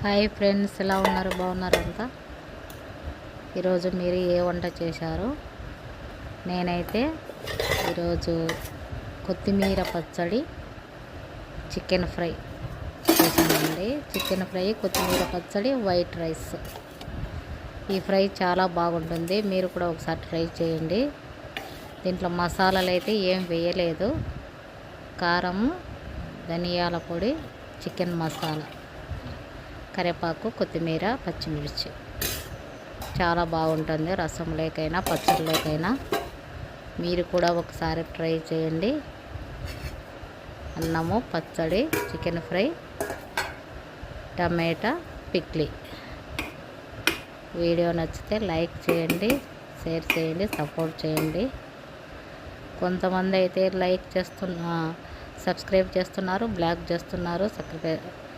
Hi friends, ఎలా ఉన్నారు? బాగున్నారు అంతా? ఈరోజు మీరు ఏ వంట చేశారు? నేనైతే ఈరోజు కొత్తిమీర పచ్చడి, చికెన్ ఫ్రై చేశానండి. చికెన్ ఫ్రై, కొత్తిమీర పచ్చడి, వైట్ రైస్. ఈ ఫ్రై చాలా బాగుంటుంది. మీరు కూడా ఒకసారి ట్రై చేయండి. దీంట్లో మసాలాలు అయితే ఏం వేయలేదు. కారం, ధనియాల పొడి, చికెన్ మసాలా, కరివేపాకు, కొత్తిమీర, పచ్చిమిర్చి. చాలా బాగుంటుంది. రసంలోకైనా పచ్చడిలోకైనా మీరు కూడా ఒకసారి ట్రై చేయండి. అన్నము, పచ్చడి, చికెన్ ఫ్రై, టమాటా పిక్లీ. వీడియో నచ్చితే లైక్ చేయండి, షేర్ చేయండి, సపోర్ట్ చేయండి. కొంతమంది అయితే లైక్ సబ్స్క్రైబ్ చేస్తున్నారు, బ్లాక్ చేస్తున్నారు.